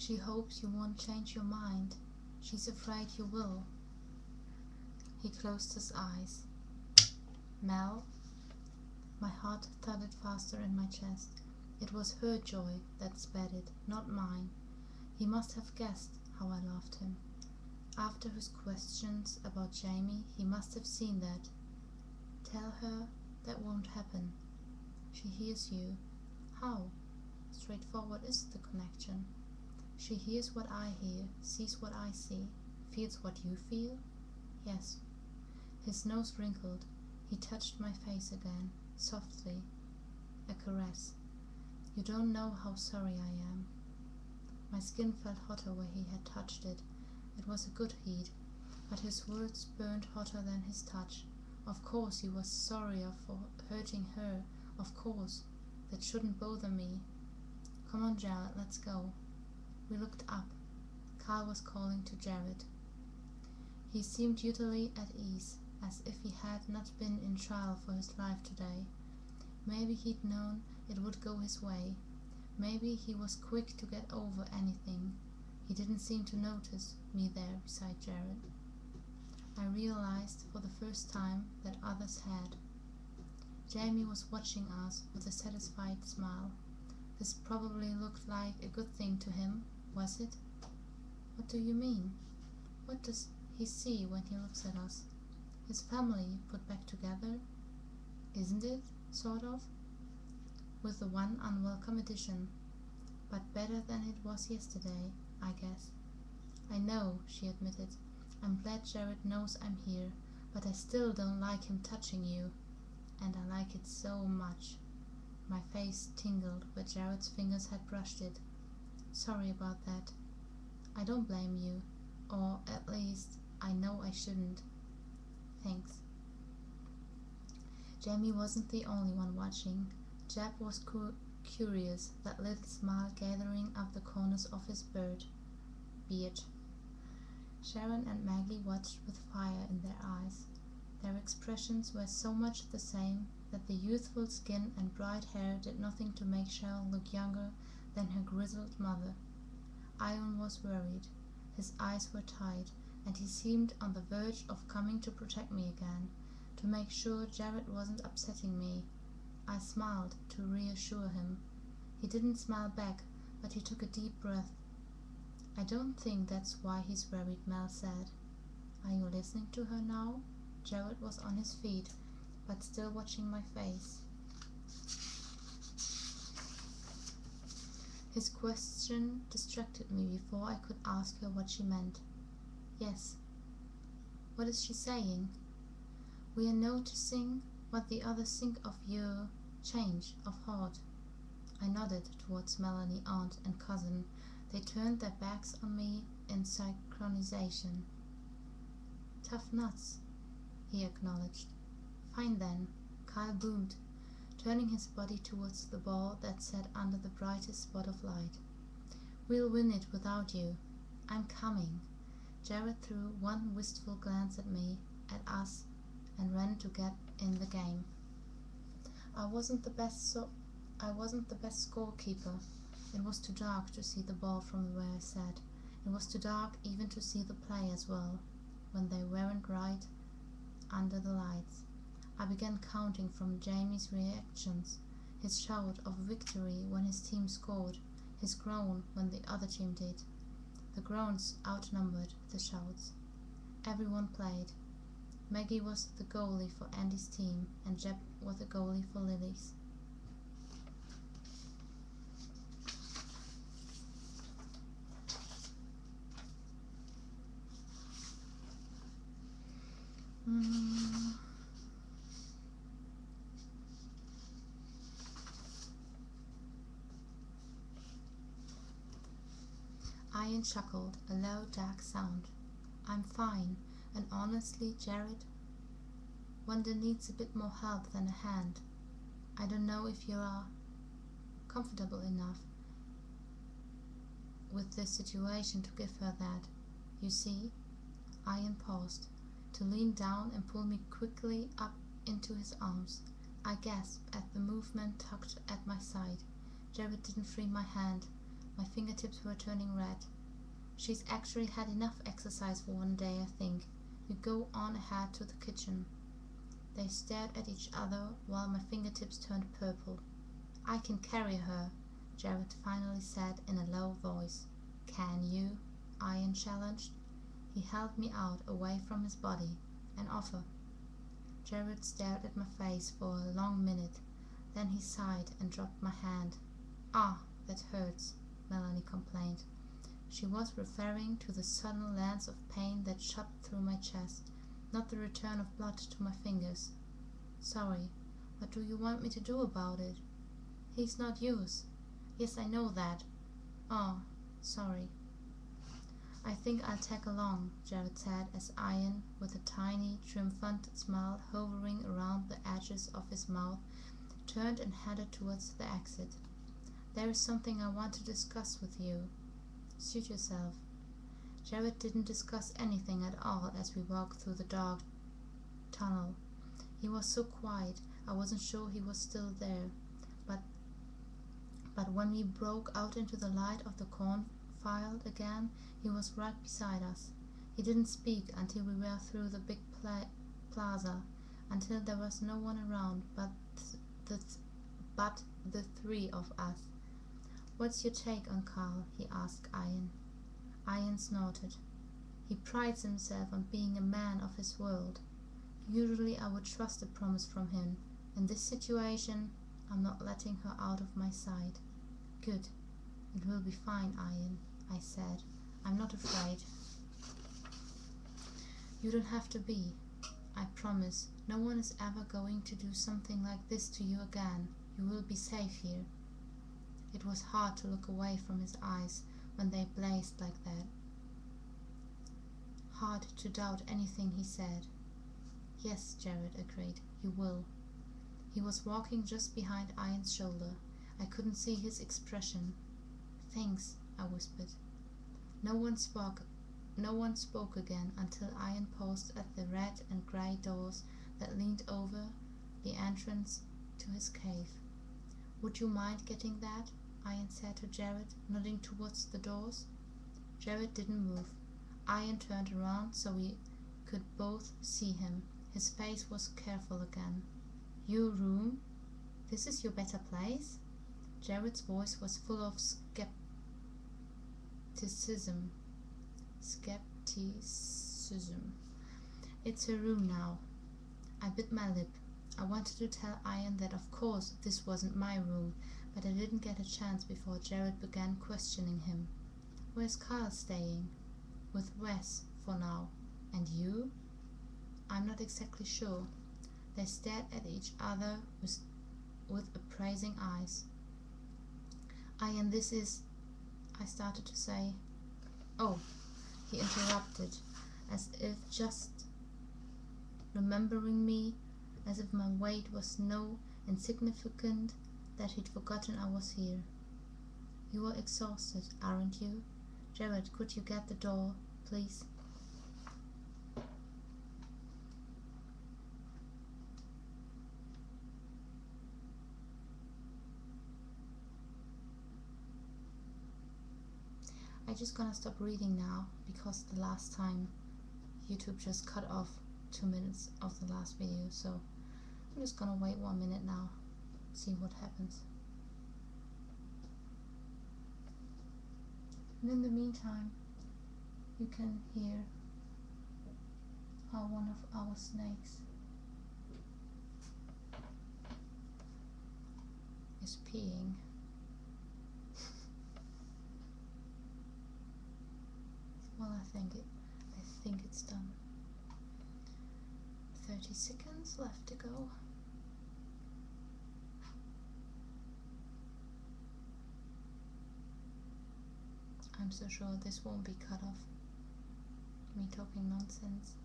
She hopes you won't change your mind. She's afraid you will. He closed his eyes. Mel? My heart thudded faster in my chest. It was her joy that sped it, not mine. He must have guessed how I loved him. After his questions about Jamie, he must have seen that. Tell her that won't happen. She hears you. How? Straightforward is the connection. She hears what I hear, sees what I see, feels what you feel? Yes. His nose wrinkled. He touched my face again, softly. A caress. You don't know how sorry I am. My skin felt hotter where he had touched it. It was a good heat, but his words burned hotter than his touch. Of course he was sorrier for hurting her. Of course. That shouldn't bother me. Come on, Jared, let's go. We looked up. Carl was calling to Jared. He seemed utterly at ease, as if he had not been in trial for his life today. Maybe he'd known it would go his way. Maybe he was quick to get over anything. He didn't seem to notice me there beside Jared. I realized for the first time that others had. Jamie was watching us with a satisfied smile. This probably looked like a good thing to him, was it? What do you mean? What does he see when he looks at us? His family put back together? Isn't it, sort of? With the one unwelcome addition. But better than it was yesterday, I guess. I know, she admitted. I'm glad Jared knows I'm here, but I still don't like him touching you. And I like it so much. My face tingled where Jared's fingers had brushed it. Sorry about that. I don't blame you. Or at least, I know I shouldn't. Thanks. Jamie wasn't the only one watching. Jeb was curious, that little smile gathering up the corners of his beard. Sharon and Maggie watched with fire in their eyes. Their expressions were so much the same that the youthful skin and bright hair did nothing to make Sharon look younger than her grizzled mother. Ion was worried. His eyes were tight, and he seemed on the verge of coming to protect me again, to make sure Jared wasn't upsetting me. I smiled to reassure him. He didn't smile back, but he took a deep breath. I don't think that's why he's worried, Mel said. Are you listening to her now? Jared was on his feet, but still watching my face. His question distracted me before I could ask her what she meant. Yes. What is she saying? We are noticing what the others think of your change of heart. I nodded towards Melanie, aunt and cousin. They turned their backs on me in synchronization. Tough nuts, he acknowledged. Fine then, Kyle boomed, turning his body towards the ball that sat under the brightest spot of light. We'll win it without you. I'm coming. Jared threw one wistful glance at me, at us, and ran to get in the game. I wasn't the best scorekeeper. It was too dark to see the ball from where I sat. It was too dark even to see the play as well, when they weren't right under the lights. I began counting from Jamie's reactions, his shout of victory when his team scored, his groan when the other team did. The groans outnumbered the shouts. Everyone played. Maggie was the goalie for Andy's team, and Jeb was the goalie for Lily's. Ian chuckled, a low, dark sound. I'm fine, and honestly, Jared, Wanda needs a bit more help than a hand. I don't know if you are comfortable enough with this situation to give her that. You see? Ian paused, to lean down and pull me quickly up into his arms. I gasped at the movement tugged at my side. Jared didn't free my hand, My fingertips were turning red. She's actually had enough exercise for one day, I think. You go on ahead to the kitchen. They stared at each other while my fingertips turned purple. I can carry her, Jared finally said in a low voice. Can you? Ian challenged. He held me out away from his body, an offer. Jared stared at my face for a long minute. Then he sighed and dropped my hand. Ah, that hurts, Melanie complained. She was referring to the sudden lance of pain that shot through my chest, not the return of blood to my fingers. Sorry, what do you want me to do about it? He's not yours. Yes, I know that. Oh, sorry. I think I'll tag along, Jared said as Ian, with a tiny, triumphant smile hovering around the edges of his mouth, turned and headed towards the exit. There is something I want to discuss with you. Suit yourself. Jared didn't discuss anything at all as we walked through the dark tunnel. He was so quiet, I wasn't sure he was still there. But when we broke out into the light of the cornfield again, he was right beside us. He didn't speak until we were through the big plaza, until there was no one around but the three of us. What's your take on Carl? He asked Ian. Ian snorted. He prides himself on being a man of his world. Usually I would trust a promise from him. In this situation, I'm not letting her out of my sight. Good. It will be fine, Ian, I said. I'm not afraid. You don't have to be. I promise. No one is ever going to do something like this to you again. You will be safe here. It was hard to look away from his eyes when they blazed like that. Hard to doubt anything he said. Yes, Jared agreed. You will. He was walking just behind Ian's shoulder. I couldn't see his expression. Thanks, I whispered. No one spoke again until Ian paused at the red and grey doors that leaned over the entrance to his cave. Would you mind getting that? Ian said to Jared, nodding towards the doors. Jared didn't move. Ian turned around so we could both see him. His face was careful again. Your room? This is your better place? Jared's voice was full of skepticism. It's her room now. I bit my lip. I wanted to tell Ian that of course this wasn't my room, but I didn't get a chance before Jared began questioning him. Where's Carl staying? With Wes, for now. And you? I'm not exactly sure. They stared at each other with appraising eyes. Ian, this is... I started to say. Oh, he interrupted, as if just remembering me, as if my weight was so insignificant that he'd forgotten I was here. You are exhausted, aren't you? Jared, could you get the door, please? I'm just gonna stop reading now because the last time YouTube just cut off 2 minutes of the last video, so I'm just gonna wait 1 minute now, see what happens. And in the meantime, you can hear how one of our snakes is peeing. Well, I think it's done. 30 seconds left to go. I'm so sure this won't be cut off. Me talking nonsense.